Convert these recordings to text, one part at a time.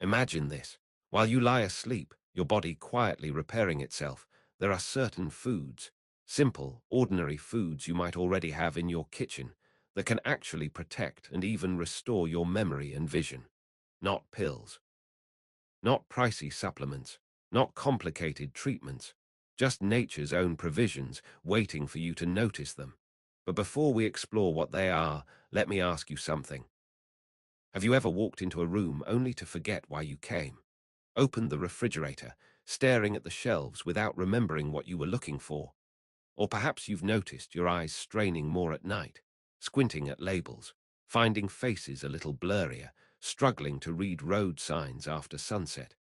Imagine this. While you lie asleep, your body quietly repairing itself, there are certain foods, simple, ordinary foods you might already have in your kitchen, that can actually protect and even restore your memory and vision. Not pills, not pricey supplements, not complicated treatments, just nature's own provisions waiting for you to notice them. But before we explore what they are, let me ask you something. Have you ever walked into a room only to forget why you came? Opened the refrigerator, staring at the shelves without remembering what you were looking for? Or perhaps you've noticed your eyes straining more at night, squinting at labels, finding faces a little blurrier, struggling to read road signs after sunset.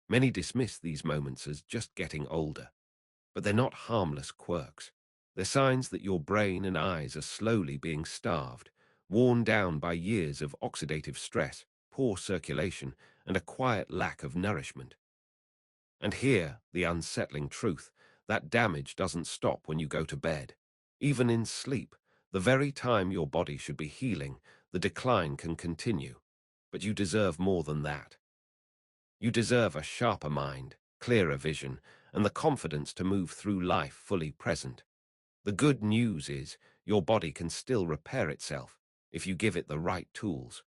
Many dismiss these moments as just getting older, but they're not harmless quirks. They're signs that your brain and eyes are slowly being starved, worn down by years of oxidative stress, poor circulation, and a quiet lack of nourishment. And here, the unsettling truth, that damage doesn't stop when you go to bed. Even in sleep, the very time your body should be healing, the decline can continue. But you deserve more than that. You deserve a sharper mind, clearer vision, and the confidence to move through life fully present. The good news is your body can still repair itself if you give it the right tools.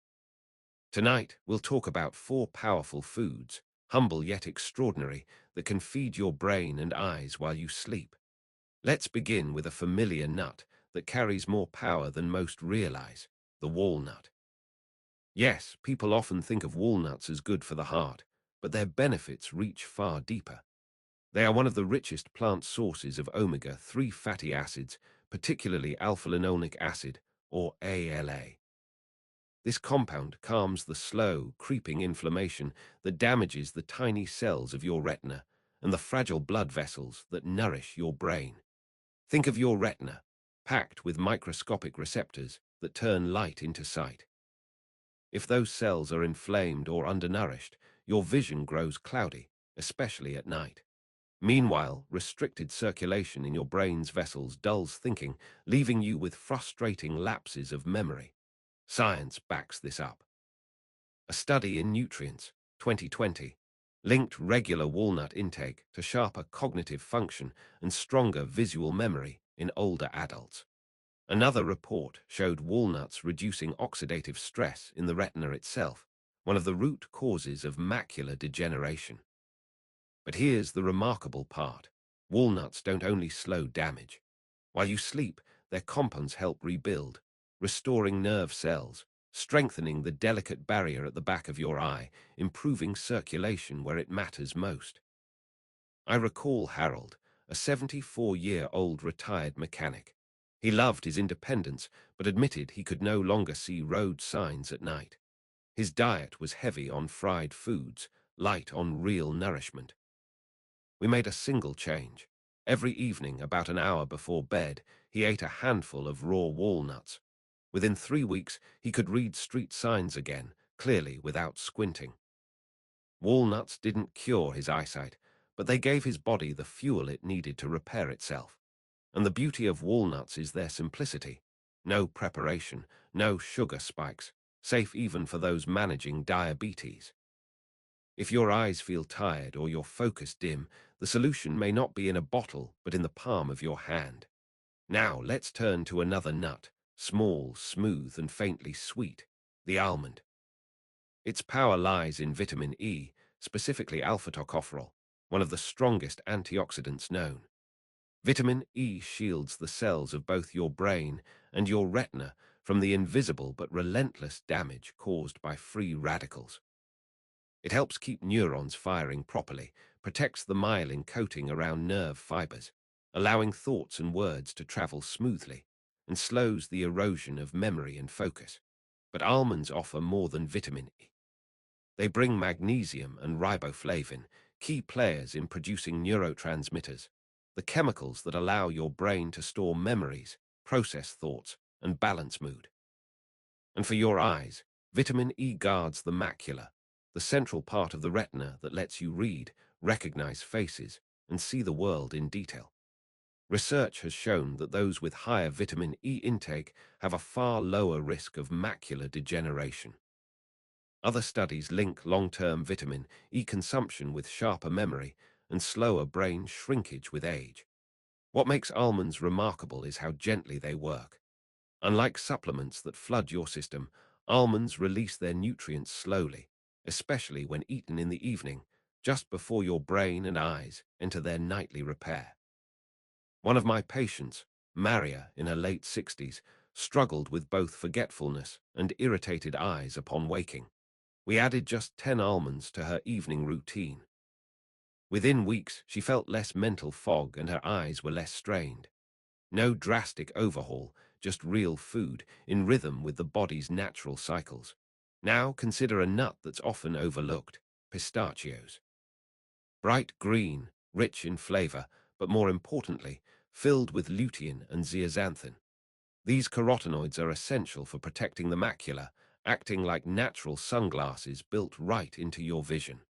Tonight, we'll talk about 4 powerful foods, humble yet extraordinary, that can feed your brain and eyes while you sleep. Let's begin with a familiar nut that carries more power than most realize, the walnut. Yes, people often think of walnuts as good for the heart, but their benefits reach far deeper. They are one of the richest plant sources of omega-3 fatty acids, particularly alpha-linolenic acid, or ALA. This compound calms the slow, creeping inflammation that damages the tiny cells of your retina and the fragile blood vessels that nourish your brain. Think of your retina, packed with microscopic receptors that turn light into sight. If those cells are inflamed or undernourished, your vision grows cloudy, especially at night. Meanwhile, restricted circulation in your brain's vessels dulls thinking, leaving you with frustrating lapses of memory. Science backs this up. A study in Nutrients, 2020, linked regular walnut intake to sharper cognitive function and stronger visual memory in older adults. Another report showed walnuts reducing oxidative stress in the retina itself, one of the root causes of macular degeneration. But here's the remarkable part. Walnuts don't only slow damage. While you sleep, their compounds help rebuild, restoring nerve cells, strengthening the delicate barrier at the back of your eye, improving circulation where it matters most. I recall Harold, a 74-year-old retired mechanic. He loved his independence, but admitted he could no longer see road signs at night. His diet was heavy on fried foods, light on real nourishment. We made a single change. Every evening, about an hour before bed, he ate a handful of raw walnuts. Within 3 weeks, he could read street signs again, clearly without squinting. Walnuts didn't cure his eyesight, but they gave his body the fuel it needed to repair itself. And the beauty of walnuts is their simplicity. No preparation, no sugar spikes, safe even for those managing diabetes. If your eyes feel tired or your focus dim, the solution may not be in a bottle, but in the palm of your hand. Now let's turn to another nut, small, smooth, and faintly sweet, the almond. Its power lies in vitamin E, specifically alpha-tocopherol, one of the strongest antioxidants known. Vitamin E shields the cells of both your brain and your retina from the invisible but relentless damage caused by free radicals. It helps keep neurons firing properly, protects the myelin coating around nerve fibers, allowing thoughts and words to travel smoothly, and slows the erosion of memory and focus. But almonds offer more than vitamin E. They bring magnesium and riboflavin, key players in producing neurotransmitters, the chemicals that allow your brain to store memories, process thoughts, and balance mood. And for your eyes, vitamin E guards the macula, the central part of the retina that lets you read, recognize faces, and see the world in detail. Research has shown that those with higher vitamin E intake have a far lower risk of macular degeneration. Other studies link long-term vitamin E consumption with sharper memory and slower brain shrinkage with age. What makes almonds remarkable is how gently they work. Unlike supplements that flood your system, almonds release their nutrients slowly, especially when eaten in the evening, just before your brain and eyes enter their nightly repair. One of my patients, Maria, in her late 60s, struggled with both forgetfulness and irritated eyes upon waking. We added just 10 almonds to her evening routine. Within weeks, she felt less mental fog and her eyes were less strained. No drastic overhaul, just real food in rhythm with the body's natural cycles. Now consider a nut that's often overlooked, pistachios. Bright green, rich in flavor, but more importantly, filled with lutein and zeaxanthin. These carotenoids are essential for protecting the macula, acting like natural sunglasses built right into your vision.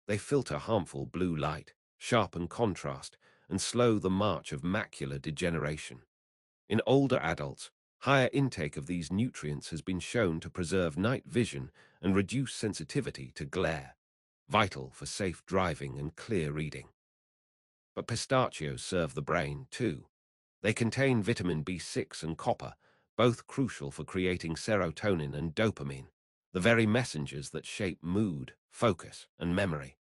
They filter harmful blue light, sharpen contrast, and slow the march of macular degeneration. In older adults, higher intake of these nutrients has been shown to preserve night vision and reduce sensitivity to glare, vital for safe driving and clear reading. But pistachios serve the brain, too. They contain vitamin B6 and copper, both crucial for creating serotonin and dopamine, the very messengers that shape mood, focus, and memory.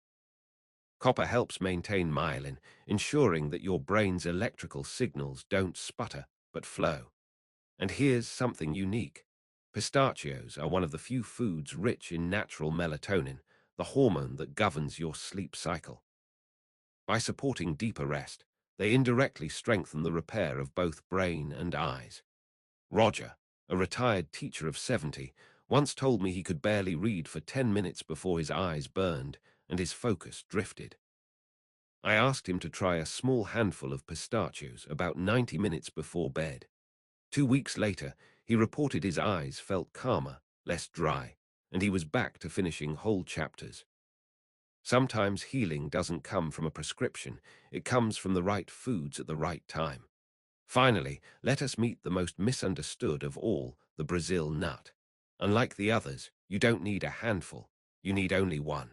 Copper helps maintain myelin, ensuring that your brain's electrical signals don't sputter, but flow. And here's something unique. Pistachios are one of the few foods rich in natural melatonin, the hormone that governs your sleep cycle. By supporting deeper rest, they indirectly strengthen the repair of both brain and eyes. Roger, a retired teacher of 70, once told me he could barely read for 10 minutes before his eyes burned and his focus drifted. I asked him to try a small handful of pistachios about 90 minutes before bed. 2 weeks later, he reported his eyes felt calmer, less dry, and he was back to finishing whole chapters. Sometimes healing doesn't come from a prescription, it comes from the right foods at the right time. Finally, let us meet the most misunderstood of all, the Brazil nut. Unlike the others, you don't need a handful, you need only one.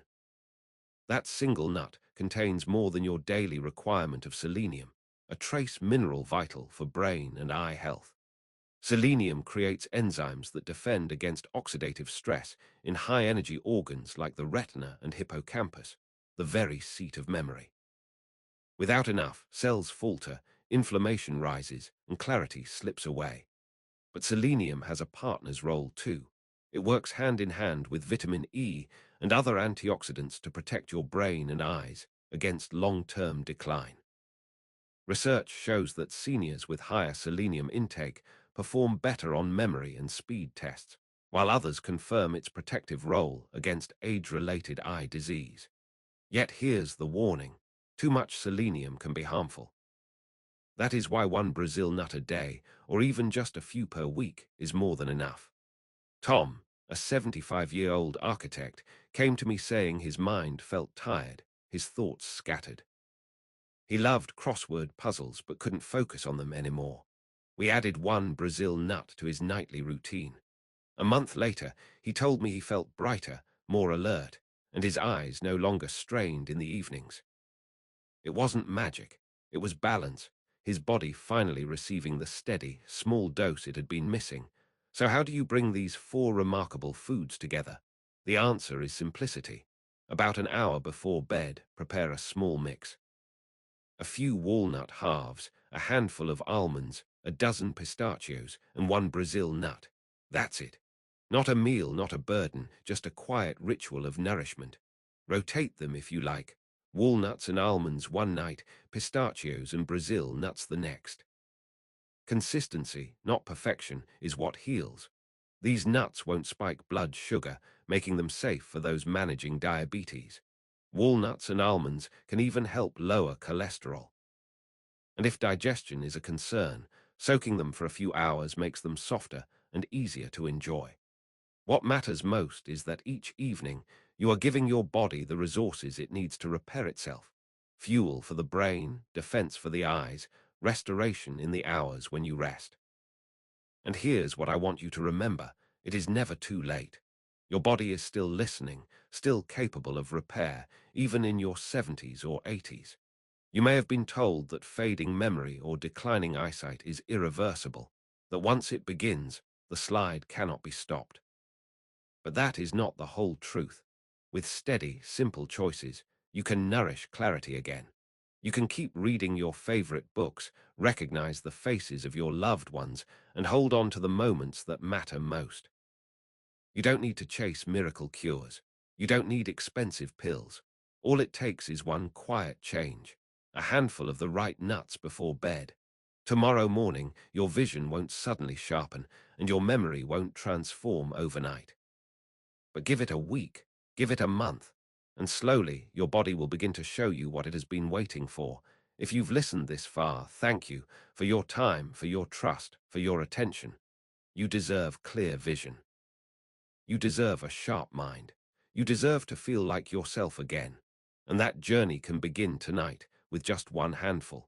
That single nut contains more than your daily requirement of selenium, a trace mineral vital for brain and eye health. Selenium creates enzymes that defend against oxidative stress in high-energy organs like the retina and hippocampus, the very seat of memory. Without enough, cells falter, inflammation rises, and clarity slips away. But selenium has a partner's role too. It works hand in hand with vitamin E and other antioxidants to protect your brain and eyes against long-term decline. Research shows that seniors with higher selenium intake perform better on memory and speed tests, while others confirm its protective role against age-related eye disease. Yet here's the warning: too much selenium can be harmful. That is why one Brazil nut a day, or even just a few per week, is more than enough. Tom, a 75-year-old architect, came to me saying his mind felt tired, his thoughts scattered. He loved crossword puzzles but couldn't focus on them anymore. We added one Brazil nut to his nightly routine. A month later, he told me he felt brighter, more alert, and his eyes no longer strained in the evenings. It wasn't magic, it was balance, his body finally receiving the steady, small dose it had been missing. So how do you bring these four remarkable foods together? The answer is simplicity. About an hour before bed, prepare a small mix. A few walnut halves, a handful of almonds, a dozen pistachios, and one Brazil nut. That's it. Not a meal, not a burden, just a quiet ritual of nourishment. Rotate them if you like. Walnuts and almonds one night, pistachios and Brazil nuts the next. Consistency, not perfection, is what heals. These nuts won't spike blood sugar, making them safe for those managing diabetes. Walnuts and almonds can even help lower cholesterol. And if digestion is a concern, soaking them for a few hours makes them softer and easier to enjoy. What matters most is that each evening you are giving your body the resources it needs to repair itself. Fuel for the brain, defense for the eyes, restoration in the hours when you rest. And here's what I want you to remember: it is never too late. Your body is still listening, still capable of repair, even in your 70s or 80s. You may have been told that fading memory or declining eyesight is irreversible, that once it begins, the slide cannot be stopped. But that is not the whole truth. With steady, simple choices, you can nourish clarity again. You can keep reading your favorite books, recognize the faces of your loved ones, and hold on to the moments that matter most. You don't need to chase miracle cures. You don't need expensive pills. All it takes is one quiet change, a handful of the right nuts before bed. Tomorrow morning, your vision won't suddenly sharpen, and your memory won't transform overnight. But give it a week, give it a month, and slowly your body will begin to show you what it has been waiting for. If you've listened this far, thank you for your time, for your trust, for your attention. You deserve clear vision. You deserve a sharp mind. You deserve to feel like yourself again. And that journey can begin tonight with just one handful.